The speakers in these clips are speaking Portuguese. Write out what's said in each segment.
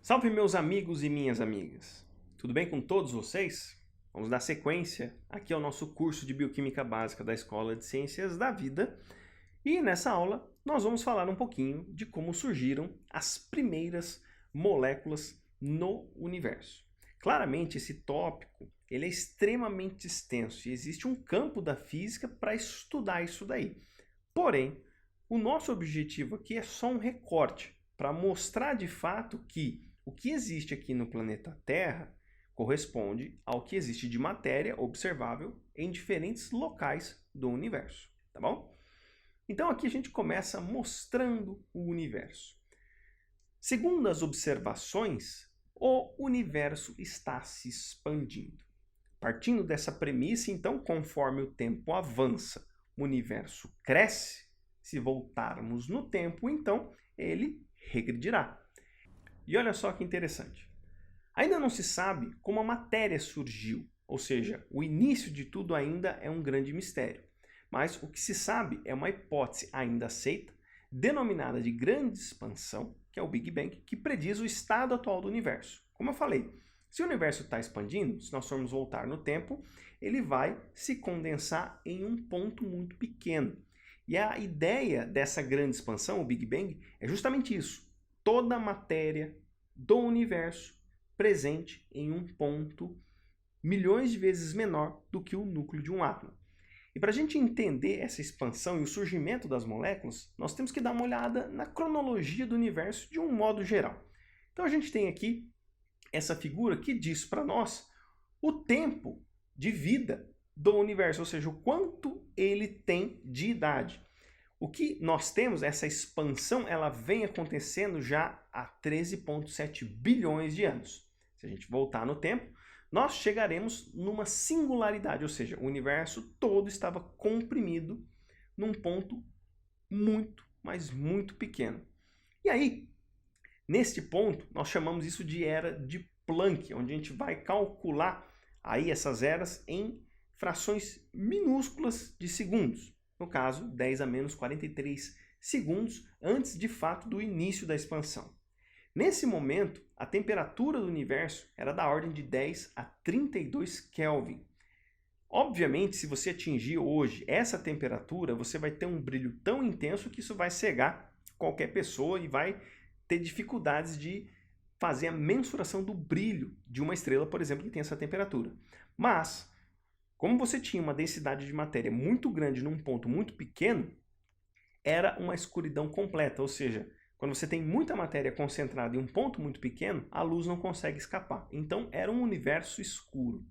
Salve meus amigos e minhas amigas! Tudo bem com todos vocês? Vamos dar sequência aqui ao nosso curso de Bioquímica Básica da Escola de Ciências da Vida e nessa aula nós vamos falar um pouquinho de como surgiram as primeiras moléculas no universo. Claramente esse tópico ele é extremamente extenso e existe um campo da física para estudar isso daí. Porém, o nosso objetivo aqui é só um recorte para mostrar de fato que o que existe aqui no planeta Terra corresponde ao que existe de matéria observável em diferentes locais do universo, tá bom? Então aqui a gente começa mostrando o universo. Segundo as observações, o universo está se expandindo. Partindo dessa premissa, então, conforme o tempo avança, o universo cresce. Se voltarmos no tempo, então, ele regredirá. E olha só que interessante. Ainda não se sabe como a matéria surgiu, ou seja, o início de tudo ainda é um grande mistério. Mas o que se sabe é uma hipótese ainda aceita, denominada de grande expansão, que é o Big Bang, que prediz o estado atual do universo. Como eu falei, se o universo está expandindo, se nós formos voltar no tempo, ele vai se condensar em um ponto muito pequeno. E a ideia dessa grande expansão, o Big Bang, é justamente isso. Toda a matéria do universo presente em um ponto milhões de vezes menor do que o núcleo de um átomo. E para a gente entender essa expansão e o surgimento das moléculas, nós temos que dar uma olhada na cronologia do universo de um modo geral. Então a gente tem aqui essa figura que diz para nós o tempo de vida do universo, ou seja, o quanto ele tem de idade. O que nós temos, essa expansão, ela vem acontecendo já há 13,7 bilhões de anos. Se a gente voltar no tempo, nós chegaremos numa singularidade, ou seja, o universo todo estava comprimido num ponto muito, mas muito pequeno. E aí, neste ponto, nós chamamos isso de era de Planck, onde a gente vai calcular aí essas eras em frações minúsculas de segundos. No caso, 10 a menos 43 segundos antes de fato do início da expansão. Nesse momento, a temperatura do universo era da ordem de 10 a 32 Kelvin. Obviamente, se você atingir hoje essa temperatura, você vai ter um brilho tão intenso que isso vai cegar qualquer pessoa e vai ter dificuldades de fazer a mensuração do brilho de uma estrela, por exemplo, que tem essa temperatura. Mas, como você tinha uma densidade de matéria muito grande num ponto muito pequeno, era uma escuridão completa, ou seja, quando você tem muita matéria concentrada em um ponto muito pequeno, a luz não consegue escapar. Então era um universo escuro.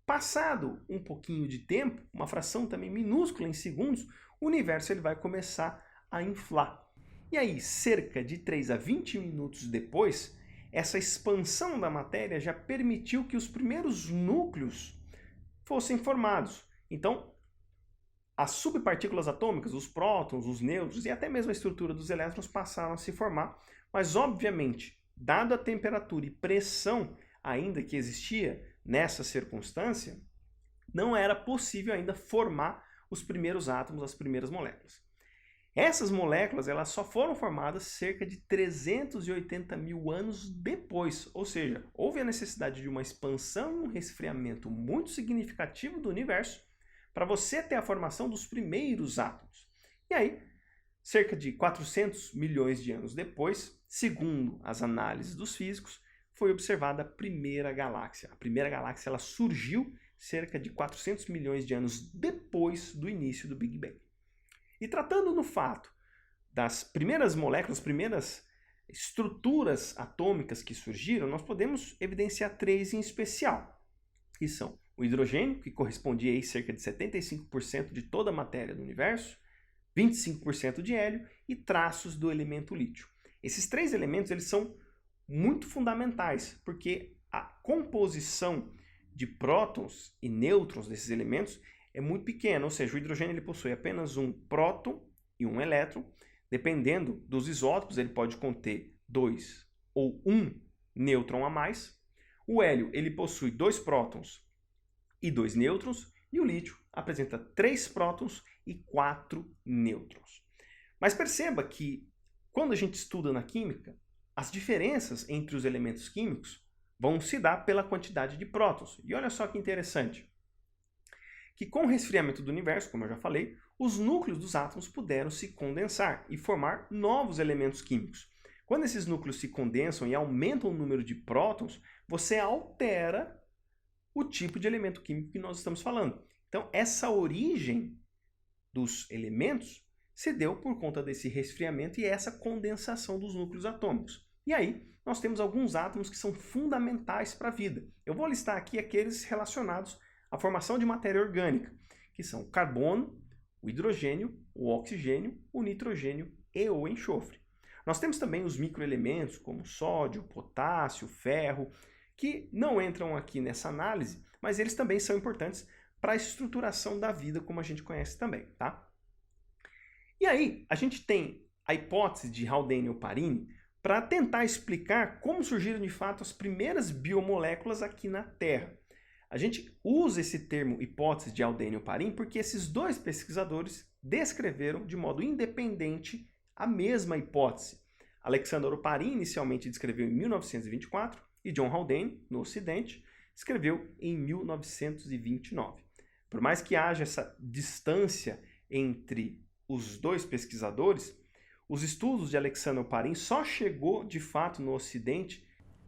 Passado um pouquinho de tempo, uma fração também minúscula em segundos, o universo ele vai começar a inflar. E aí, cerca de 3 a 20 minutos depois, essa expansão da matéria já permitiu que os primeiros núcleos fossem formados. Então, as subpartículas atômicas, os prótons, os nêutrons e até mesmo a estrutura dos elétrons passaram a se formar, mas obviamente, dada a temperatura e pressão ainda que existia nessa circunstância, não era possível ainda formar os primeiros átomos, as primeiras moléculas. Essas moléculas elas só foram formadas cerca de 380 mil anos depois, ou seja, houve a necessidade de uma expansão e um resfriamento muito significativo do universo para você ter a formação dos primeiros átomos. E aí, cerca de 400 milhões de anos depois, segundo as análises dos físicos, foi observada a primeira galáxia. A primeira galáxia ela surgiu cerca de 400 milhões de anos depois do início do Big Bang. E tratando no fato das primeiras moléculas, primeiras estruturas atômicas que surgiram, nós podemos evidenciar três em especial, que são o hidrogênio, que correspondia a cerca de 75% de toda a matéria do universo, 25% de hélio e traços do elemento lítio. Esses três elementos eles são muito fundamentais, porque a composição de prótons e nêutrons desses elementos é muito pequeno, ou seja, o hidrogênio ele possui apenas um próton e um elétron. Dependendo dos isótopos, ele pode conter 2 ou 1 nêutron a mais. O hélio ele possui 2 prótons e 2 nêutrons, e o lítio apresenta 3 prótons e 4 nêutrons. Mas perceba que, quando a gente estuda na química, as diferenças entre os elementos químicos vão se dar pela quantidade de prótons. E olha só que interessante, que com o resfriamento do universo, como eu já falei, os núcleos dos átomos puderam se condensar e formar novos elementos químicos. Quando esses núcleos se condensam e aumentam o número de prótons, você altera o tipo de elemento químico que nós estamos falando. Então, essa origem dos elementos se deu por conta desse resfriamento e essa condensação dos núcleos atômicos. E aí, nós temos alguns átomos que são fundamentais para a vida. Eu vou listar aqui aqueles relacionados à formação de matéria orgânica, que são o carbono, o hidrogênio, o oxigênio, o nitrogênio e o enxofre. Nós temos também os microelementos, como sódio, potássio, ferro, que não entram aqui nessa análise, mas eles também são importantes para a estruturação da vida, como a gente conhece também, tá? E aí, a gente tem a hipótese de Haldane-Oparin para tentar explicar como surgiram de fato as primeiras biomoléculas aqui na Terra. A gente usa esse termo hipótese de Haldane-Oparin porque esses dois pesquisadores descreveram de modo independente a mesma hipótese. Alexander Oparin inicialmente descreveu em 1924 e John Haldane, no Ocidente, escreveu em 1929. Por mais que haja essa distância entre os dois pesquisadores, os estudos de Alexander Oparin só chegou de fato no Ocidente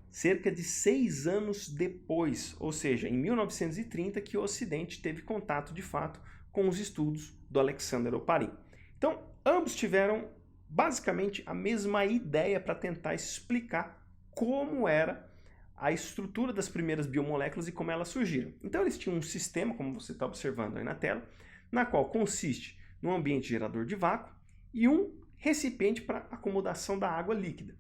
cerca de 6 anos depois, ou seja, em 1930 que o Ocidente teve contato de fato com os estudos do Alexander Oparin. Então, ambos tiveram basicamente a mesma ideia para tentar explicar como era a estrutura das primeiras biomoléculas e como elas surgiram. Então eles tinham um sistema, como você está observando aí na tela, na qual consiste num ambiente gerador de vácuo e um recipiente para acomodação da água líquida.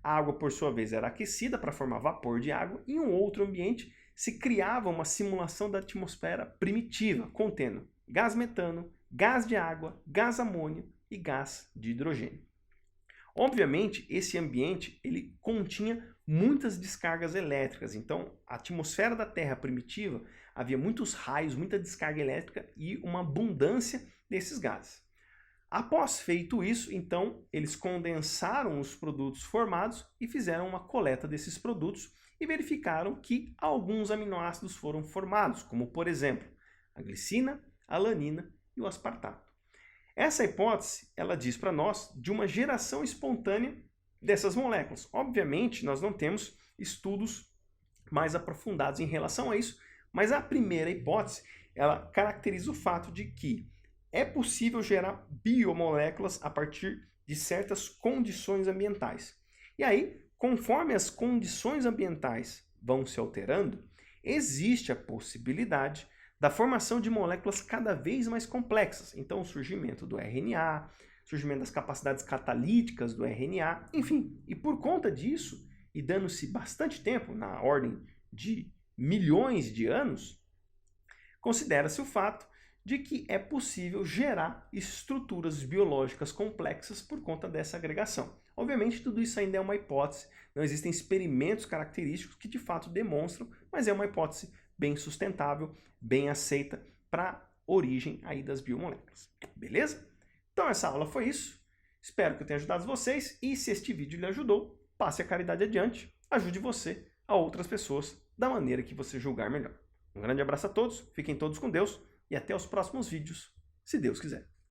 A água, por sua vez, era aquecida para formar vapor de água e em um outro ambiente se criava uma simulação da atmosfera primitiva, contendo gás metano, gás de água, gás amônio e gás de hidrogênio. Obviamente, esse ambiente ele continha muitas descargas elétricas, então a atmosfera da Terra primitiva havia muitos raios, muita descarga elétrica e uma abundância desses gases. Após feito isso, então, eles condensaram os produtos formados e fizeram uma coleta desses produtos e verificaram que alguns aminoácidos foram formados, como por exemplo, a glicina, a alanina e o aspartato. Essa hipótese, ela diz para nós de uma geração espontânea dessas moléculas. Obviamente, nós não temos estudos mais aprofundados em relação a isso, mas a primeira hipótese, ela caracteriza o fato de que é possível gerar biomoléculas a partir de certas condições ambientais. E aí, conforme as condições ambientais vão se alterando, existe a possibilidade da formação de moléculas cada vez mais complexas. Então, o surgimento do RNA, surgimento das capacidades catalíticas do RNA, enfim. E por conta disso, e dando-se bastante tempo, na ordem de milhões de anos, considera-se o fato de que é possível gerar estruturas biológicas complexas por conta dessa agregação. Obviamente, tudo isso ainda é uma hipótese, não existem experimentos característicos que de fato demonstram, mas é uma hipótese bem sustentável, bem aceita para a origem aí das biomoléculas. Beleza? Então essa aula foi isso. Espero que eu tenha ajudado vocês e se este vídeo lhe ajudou, passe a caridade adiante, ajude você a outras pessoas da maneira que você julgar melhor. Um grande abraço a todos, fiquem todos com Deus e até os próximos vídeos, se Deus quiser.